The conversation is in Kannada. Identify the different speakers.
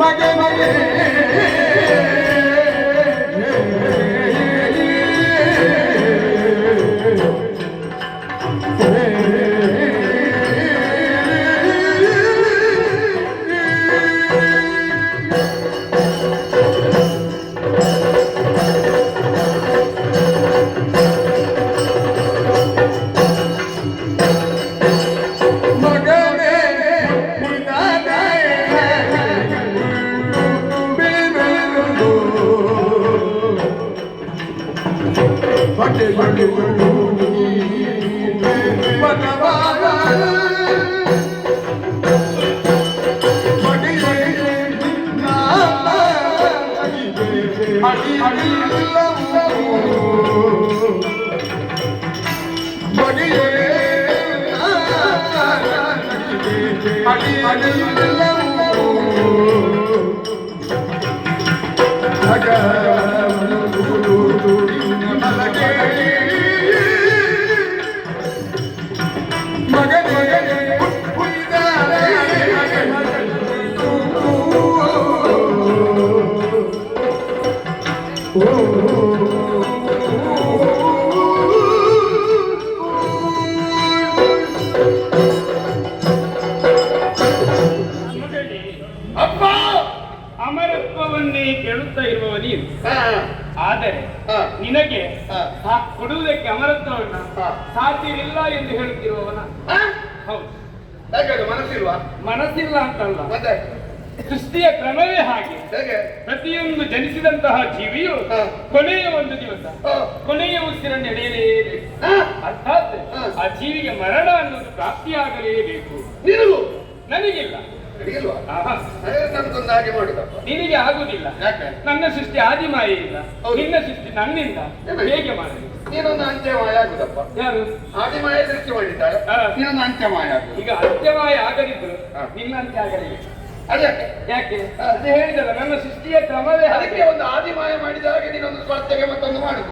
Speaker 1: ಮಗೆ ಮಗೆ
Speaker 2: ಅಮರತ್ವವನ್ನೇ ಕೇಳುತ್ತಾ ಇರುವವ ನೀನು. ಆದರೆ ನಿನಗೆ ಕೊಡುವುದಕ್ಕೆ ಅಮರತ್ವವನ್ನ ಸಾಧ್ಯವಿಲ್ಲ ಎಂದು ಹೇಳುತ್ತಿರುವವನ. ಹೌದು,
Speaker 1: ಮನಸ್ಸಿಲ್ವಾ?
Speaker 2: ಮನಸ್ಸಿಲ್ಲ ಅಂತಲ್ಲ, ಸೃಷ್ಟಿಯ ಕ್ರಮವೇ ಹಾಗೆ. ಪ್ರತಿಯೊಂದು ಜನಿಸಿದಂತಹ ಜೀವಿಯು ಕೊನೆಯ ಒಂದು ದಿವಸ ಕೊನೆಯ ಉಸಿರನ್ನು ಎಳೆಯಲೇಬೇಕು. ಅರ್ಥಾತ್ ಆ ಜೀವಿಗೆ ಮರಣ ಅನ್ನೋದು ಪ್ರಾಪ್ತಿಯಾಗಲೇಬೇಕು. ನನಗಿಲ್ಲ, ನಿನಗೆ ಆಗುದಿಲ್ಲ. ನನ್ನ ಸೃಷ್ಟಿ ಆದಿಮಾಯೆ ಇಲ್ಲ, ನಿನ್ನ ಸೃಷ್ಟಿ ನನ್ನಿಂದ ಹೇಗೆ ಮಾಡಲಿ?
Speaker 1: ನೀನೊಂದು ಅಂತ್ಯಮಾಯ ಆಗುದಪ್ಪ.
Speaker 2: ಯಾರು
Speaker 1: ಆದಿಮಾಯ ಸೃಷ್ಟಿ ಮಾಡಿದ್ದಾಳೆ, ನೀನೊಂದು ಅಂತ್ಯಮಾಯ ಆಗುದು.
Speaker 2: ಈಗ ಅಂತ್ಯಮಾಯ ಆಗದಿದ್ರು ನಿನ್ನ ಅಂತ್ಯ ಆಗಲಿಲ್ಲ.
Speaker 1: ಅದಕ್ಕೆ
Speaker 2: ಯಾಕೆ ಅದು ಹೇಳಿದಲ್ಲ, ನನ್ನ ಸೃಷ್ಟಿಯ ಕ್ರಮವೇ
Speaker 1: ಅದಕ್ಕೆ ಒಂದು ಆದಿಮಾಯ ಮಾಡಿದಾಗ ನೀನೊಂದು ಸ್ವಾರ್ಥಕ್ಕೆ ಮತ್ತೊಂದು ಮಾಡುದು.